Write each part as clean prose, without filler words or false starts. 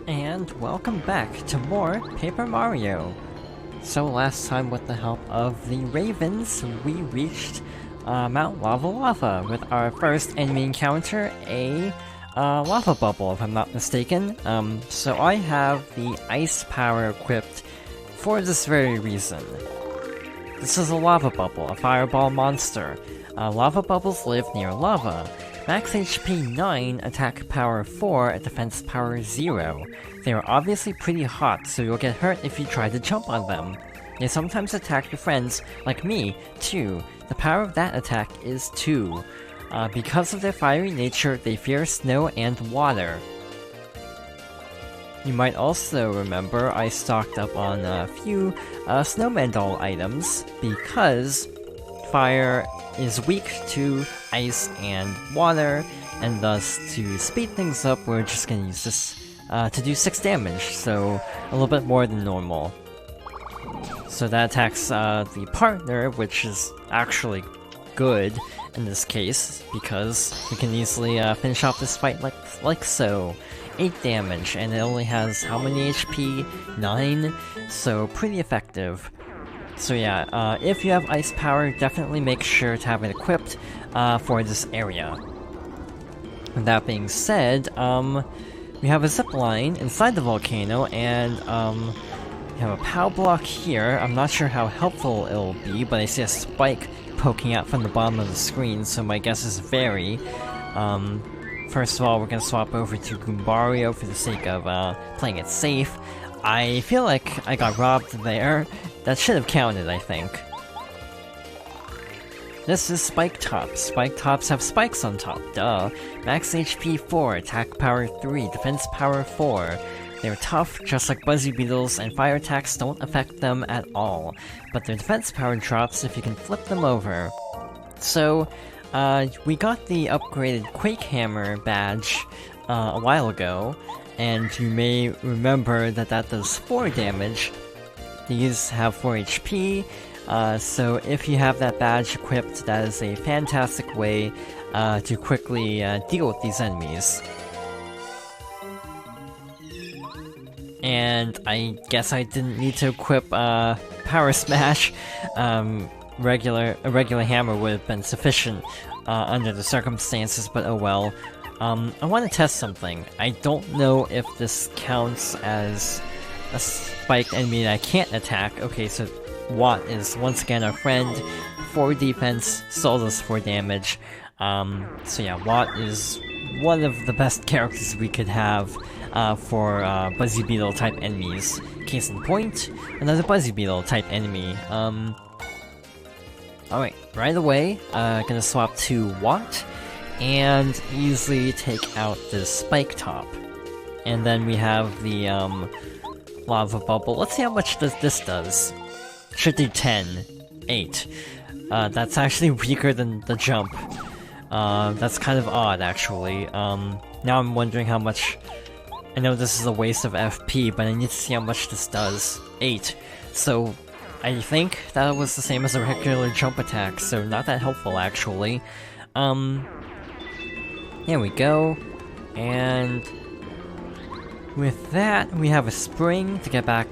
And welcome back to more Paper Mario. So last time, with the help of the Ravens, we reached Mount Lavalava with our first enemy encounter, a lava bubble, if I'm not mistaken. So I have the ice power equipped for this very reason. This is a lava bubble, a fireball monster. Lava bubbles live near lava. Max HP 9, attack power 4, defense power 0. They are obviously pretty hot, so you'll get hurt if you try to jump on them. They sometimes attack your friends, like me, too. The power of that attack is 2. Because of their fiery nature, they fear snow and water. You might also remember I stocked up on a few snowman doll items, because fire is weak to ice and water, and thus, to speed things up, we're just gonna use this to do 6 damage, so a little bit more than normal. So that attacks the partner, which is actually good in this case, because we can easily finish off this fight like so. 8 damage, and it only has how many HP? 9? So pretty effective. So yeah, if you have ice power, definitely make sure to have it equipped for this area. And that being said, we have a zip line inside the volcano, and we have a POW block here. I'm not sure how helpful it'll be, but I see a spike poking out from the bottom of the screen, so my guess is very. First of all, we're gonna swap over to Goombario for the sake of playing it safe. I feel like I got robbed there. That should have counted, I think. This is Spike Tops. Spike Tops have spikes on top, duh. Max HP 4, attack power 3, defense power 4. They're tough, just like Buzzy Beetles, and fire attacks don't affect them at all. But their defense power drops if you can flip them over. So, we got the upgraded Quake Hammer badge a while ago, and you may remember that that does 4 damage. These have 4 HP, so if you have that badge equipped, that is a fantastic way to quickly deal with these enemies. And I guess I didn't need to equip Power Smash. A regular hammer would have been sufficient under the circumstances, but oh well. I want to test something. I don't know if this counts as a spiked enemy that I can't attack. Okay, so Watt is once again our friend. 4 defense, still does 4 damage. So yeah, Watt is one of the best characters we could have for Buzzy Beetle type enemies. Case in point, another Buzzy Beetle type enemy. Alright, right away, gonna swap to Watt, and easily take out this Spike Top. And then we have the Lava Bubble. Let's see how much this does. Should do 10. 8. That's actually weaker than the jump. That's kind of odd, actually. Now I'm wondering how much... I know this is a waste of FP, but I need to see how much this does. 8. So, I think that was the same as a regular jump attack, so not that helpful, actually. Here we go. And... with that, we have a spring to get back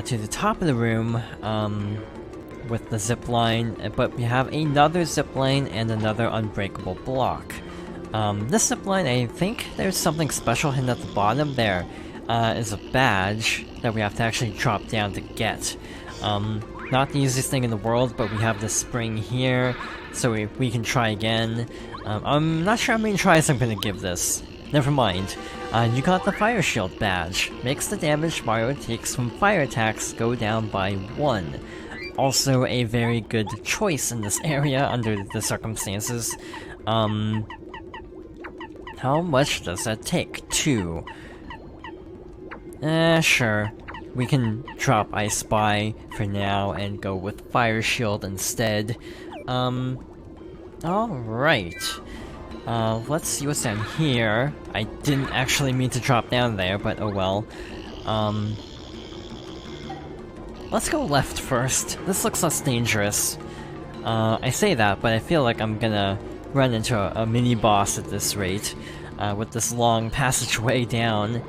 to the top of the room, with the zip line, but we have another zip line and another unbreakable block. This zip line, I think there's something special hidden at the bottom. There is a badge that we have to actually drop down to get. Not the easiest thing in the world, but we have this spring here, so we can try again. I'm not sure how many tries I'm gonna give this. Never mind. You got the Fire Shield badge. Makes the damage Mario takes from fire attacks go down by 1. Also a very good choice in this area under the circumstances. How much does that take? 2. Sure. We can drop I Spy for now and go with Fire Shield instead. Alright. Let's see what's down here. I didn't actually mean to drop down there, but oh well. Let's go left first. This looks less dangerous. I say that, but I feel like I'm gonna run into a mini-boss at this rate, with this long passageway down.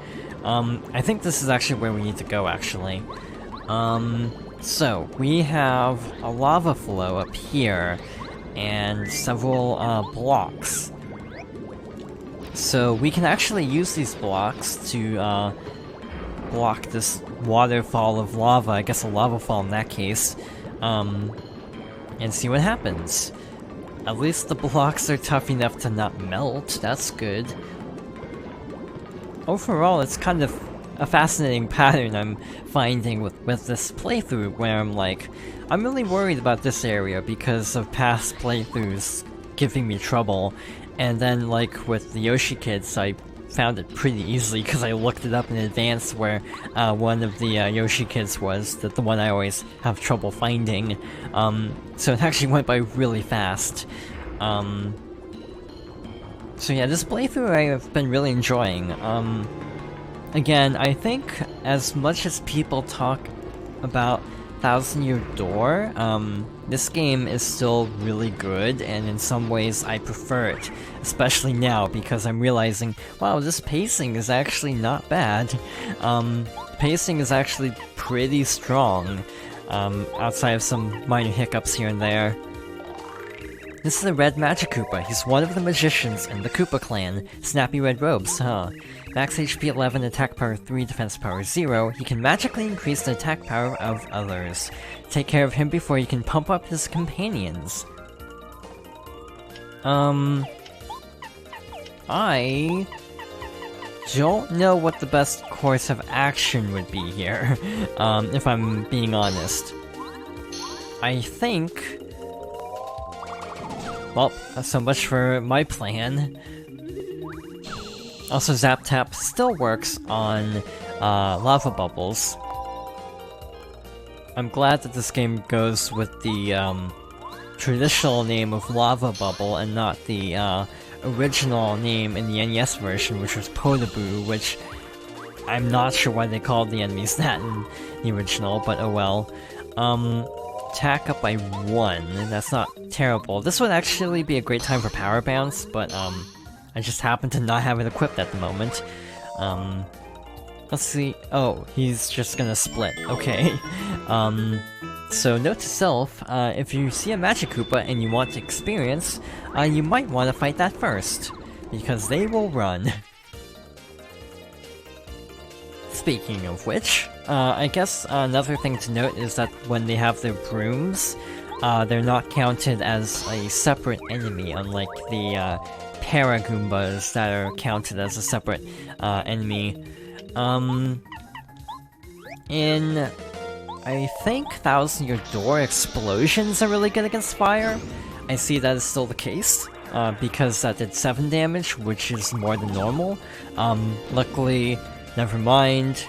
I think this is actually where we need to go, actually. So, we have a lava flow up here, and several, blocks. So, we can actually use these blocks to, block this waterfall of lava, I guess a lava fall in that case, and see what happens. At least the blocks are tough enough to not melt, that's good. Overall, it's kind of a fascinating pattern I'm finding with this playthrough, where I'm like, I'm really worried about this area because of past playthroughs giving me trouble, and then like with the Yoshi Kids, I found it pretty easily because I looked it up in advance where one of the Yoshi Kids was, the one I always have trouble finding, so it actually went by really fast. So yeah, this playthrough I have been really enjoying. Again, I think as much as people talk about Thousand Year Door, this game is still really good, and in some ways I prefer it. Especially now, because I'm realizing, wow, this pacing is actually not bad. Pacing is actually pretty strong, outside of some minor hiccups here and there. This is a red Magic Koopa. He's one of the magicians in the Koopa clan. Snappy red robes, huh? Max HP 11, attack power 3, defense power 0. He can magically increase the attack power of others. Take care of him before you can pump up his companions. I don't know what the best course of action would be here, if I'm being honest. I think... Well, so much for my plan. Also, Zap Tap still works on lava bubbles. I'm glad that this game goes with the traditional name of Lava Bubble and not the original name in the NES version, which was Podoboo, which I'm not sure why they called the enemies that in the original, but oh well. Attack up by 1, that's not terrible. This would actually be a great time for Power Bounce, but I just happen to not have it equipped at the moment. Let's see. Oh, he's just gonna split. Okay. So note to self, if you see a Magic Koopa and you want to experience, you might want to fight that first, because they will run. Speaking of which, I guess another thing to note is that when they have their brooms, they're not counted as a separate enemy, unlike the Paragoombas that are counted as a separate enemy. In, I think, Thousand Year Door, explosions are really good against fire. I see that is still the case, because that did 7 damage, which is more than normal. Luckily, never mind.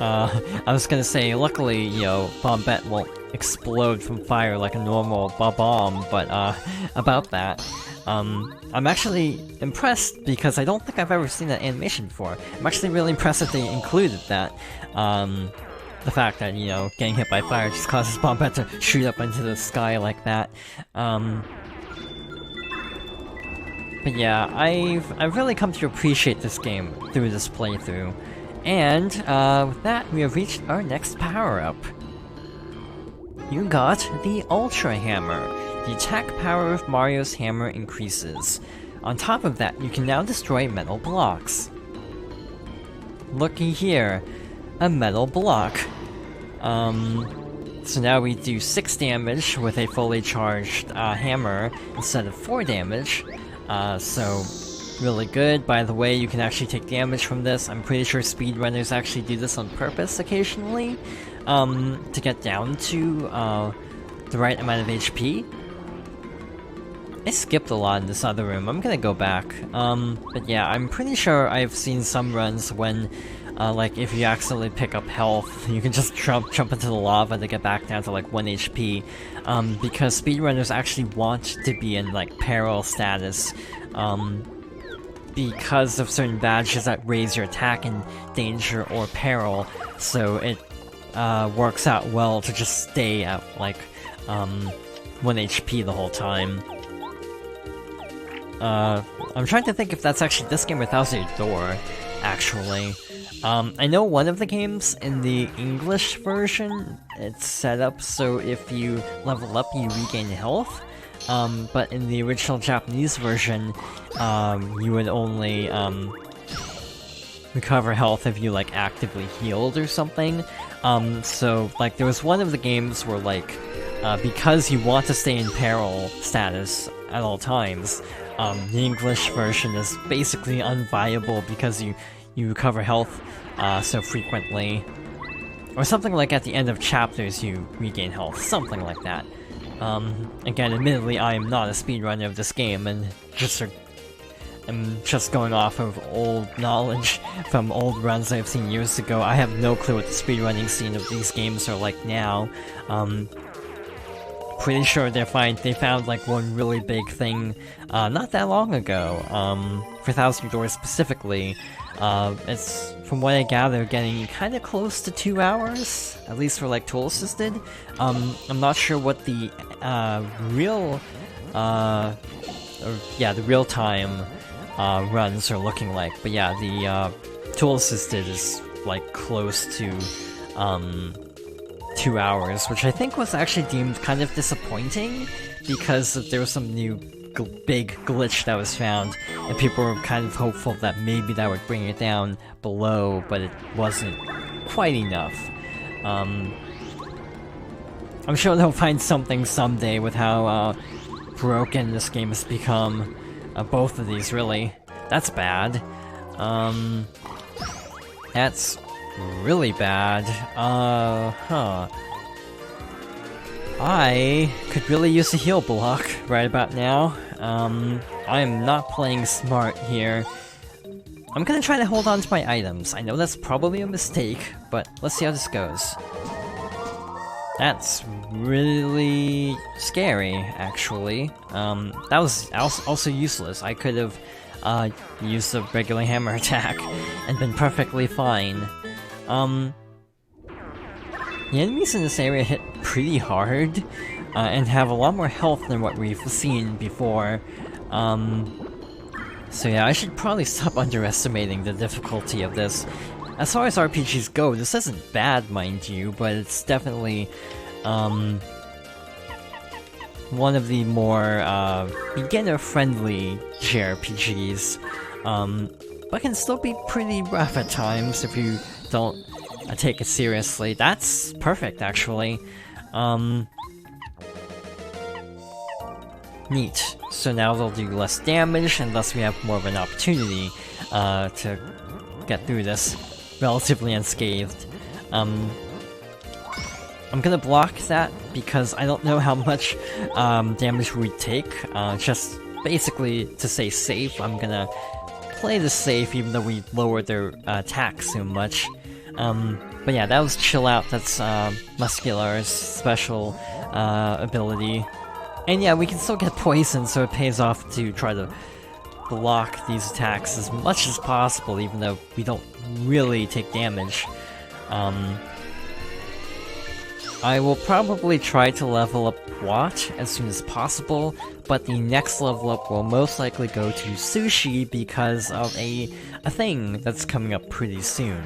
I was gonna say, luckily, you know, Bombette won't explode from fire like a normal bomb, but, about that. I'm actually impressed because I don't think I've ever seen that animation before. I'm actually really impressed that they included that. The fact that, you know, getting hit by fire just causes Bombette to shoot up into the sky like that. But yeah, I've really come to appreciate this game through this playthrough. And, with that, we have reached our next power-up. You got the Ultra Hammer. The attack power of Mario's hammer increases. On top of that, you can now destroy metal blocks. Looky here, a metal block. So now we do 6 damage with a fully charged hammer instead of 4 damage. So really good. By the way, you can actually take damage from this. I'm pretty sure speedrunners actually do this on purpose occasionally, to get down to the right amount of HP. I skipped a lot in this other room. I'm gonna go back. But yeah, I'm pretty sure I've seen some runs when, like, if you accidentally pick up health, you can just jump into the lava to get back down to, like, 1 HP. Because speedrunners actually want to be in, like, peril status, because of certain badges that raise your attack in danger or peril, so it, works out well to just stay at, like, 1 HP the whole time. I'm trying to think if that's actually this game or Thousand Year Door. actually. I know one of the games in the English version, it's set up so if you level up, you regain health. But in the original Japanese version, you would only recover health if you like actively healed or something. So like there was one of the games where like because you want to stay in peril status at all times, the English version is basically unviable because you recover health so frequently. Or something like at the end of chapters you regain health, something like that. Again, admittedly, I am not a speedrunner of this game, and I'm just going off of old knowledge from old runs I've seen years ago. I have no clue what the speedrunning scene of these games are like now. Pretty sure they found like one really big thing not that long ago, for Thousand Doors specifically. It's, from what I gather, getting kind of close to 2 hours, at least for like tool assisted. I'm not sure what the real time runs are looking like, but yeah, the tool assisted is like close to 2 hours, which I think was actually deemed kind of disappointing because there was some new big glitch that was found, and people were kind of hopeful that maybe that would bring it down below, but it wasn't quite enough. I'm sure they'll find something someday with how broken this game has become. Both of these, really. That's bad. That's really bad. I could really use a heal block right about now. I'm not playing smart here. I'm gonna try to hold on to my items. I know that's probably a mistake, but let's see how this goes. That's really scary, actually. That was also useless. I could have used a regular hammer attack and been perfectly fine. The enemies in this area hit pretty hard, and have a lot more health than what we've seen before. So yeah, I should probably stop underestimating the difficulty of this. As far as RPGs go, this isn't bad, mind you, but it's definitely, one of the more, beginner-friendly JRPGs, but can still be pretty rough at times if you don't take it seriously. That's perfect, actually. Neat. So now they'll do less damage, and thus we have more of an opportunity to get through this relatively unscathed. I'm gonna block that because I don't know how much damage we take. Just basically to stay safe, I'm gonna play this safe even though we lowered their attack so much. But yeah, that was Chill Out, that's Muscular's special ability. And yeah, we can still get poisoned, so it pays off to try to block these attacks as much as possible, even though we don't really take damage. I will probably try to level up Watt as soon as possible, but the next level up will most likely go to Sushi because of a thing that's coming up pretty soon.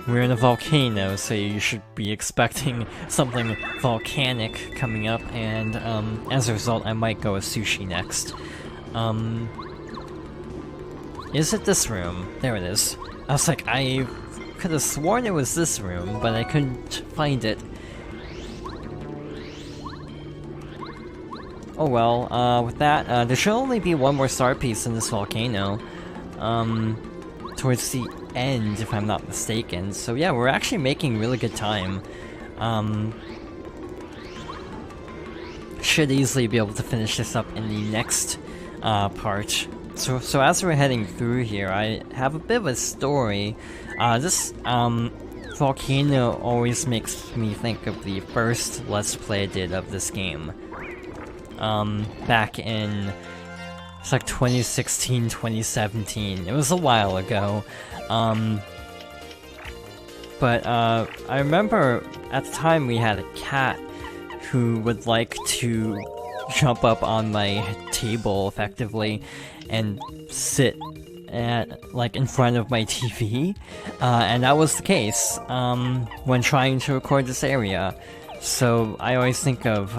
We're in a volcano, so you should be expecting something volcanic coming up, and as a result, I might go with Sushi next. Is it this room? There it is. I was like, I could have sworn it was this room, but I couldn't find it. Oh well, with that, there should only be one more star piece in this volcano. Towards the end, if I'm not mistaken. So yeah, we're actually making really good time. Should easily be able to finish this up in the next part. So as we're heading through here, I have a bit of a story. This volcano always makes me think of the first Let's Play I did of this game. Back in... it's like 2016, 2017. It was a while ago. But I remember at the time we had a cat who would like to jump up on my table effectively and sit like in front of my TV, and that was the case when trying to record this area. So I always think of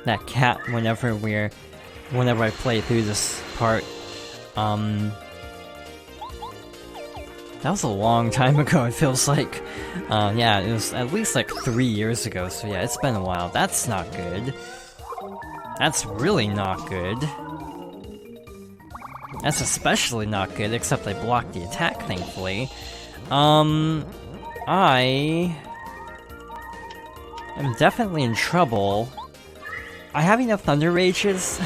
that cat whenever I play through this part. That was a long time ago, it feels like. Yeah, it was at least like 3 years ago, so yeah, it's been a while. That's not good. That's really not good. That's especially not good, except I blocked the attack, thankfully. I am definitely in trouble. I have enough Thunder Rages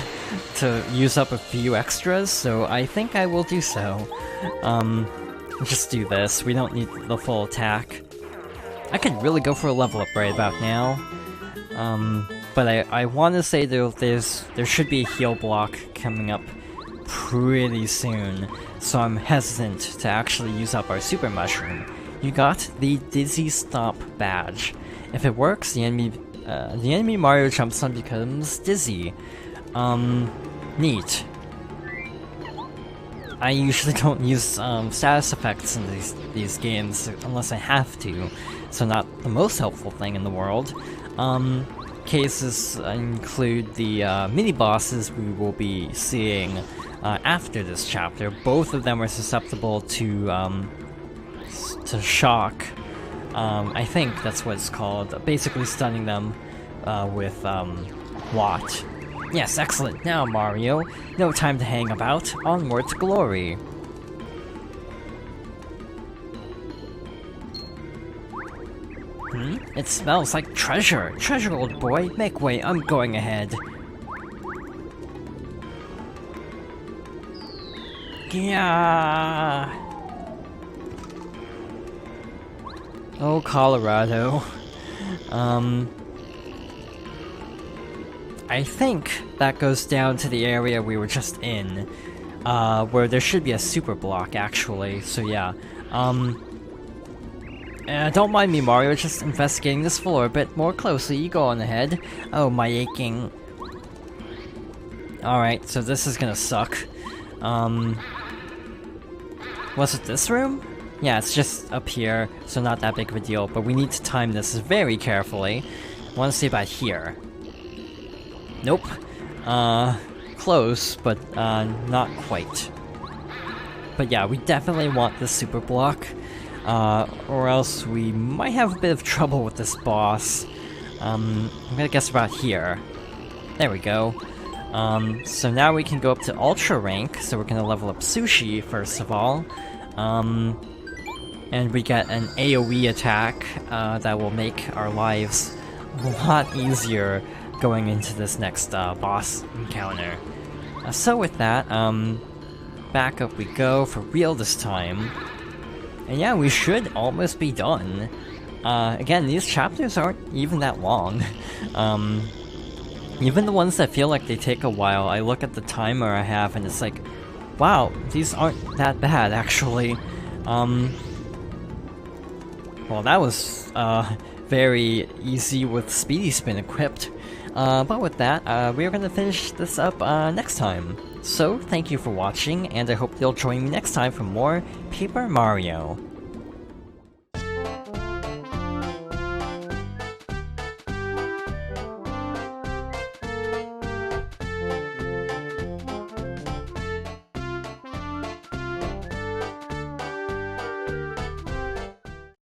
to use up a few extras, so I think I will do so. Just do this. We don't need the full attack. I could really go for a level up right about now. But I want to say there should be a heal block coming up pretty soon, so I'm hesitant to actually use up our Super Mushroom. You got the Dizzy Stomp badge. If it works, the enemy Mario jumps on becomes dizzy. Neat. I usually don't use status effects in these games unless I have to, so not the most helpful thing in the world. Cases include the mini-bosses we will be seeing after this chapter. Both of them are susceptible to shock. I think that's what it's called. Basically stunning them with Watt. Yes, excellent. Now, Mario, no time to hang about. Onward to glory. It smells like treasure. Treasure, old boy. Make way. I'm going ahead. Yeah. Oh, Kolorado. I think that goes down to the area we were just in, where there should be a super block, actually, so yeah. Don't mind me, Mario, just investigating this floor a bit more closely. You go on ahead. Oh, my aching. Alright, so this is gonna suck. Was it this room? Yeah, it's just up here, so not that big of a deal, but we need to time this very carefully. I want to see about here. Nope. Close, but not quite. But yeah, we definitely want this super block, or else we might have a bit of trouble with this boss. I'm gonna guess about here. There we go. So now we can go up to Ultra Rank, so we're gonna level up Sushi, first of all. And we get an AoE attack that will make our lives a lot easier going into this next boss encounter. So with that, back up we go for real this time. And yeah, we should almost be done. Again, these chapters aren't even that long. Even the ones that feel like they take a while, I look at the timer I have and it's like, wow, these aren't that bad, actually. Well, that was very easy with Speedy Spin equipped. But with that, we're gonna finish this up next time. So, thank you for watching, and I hope you'll join me next time for more Paper Mario.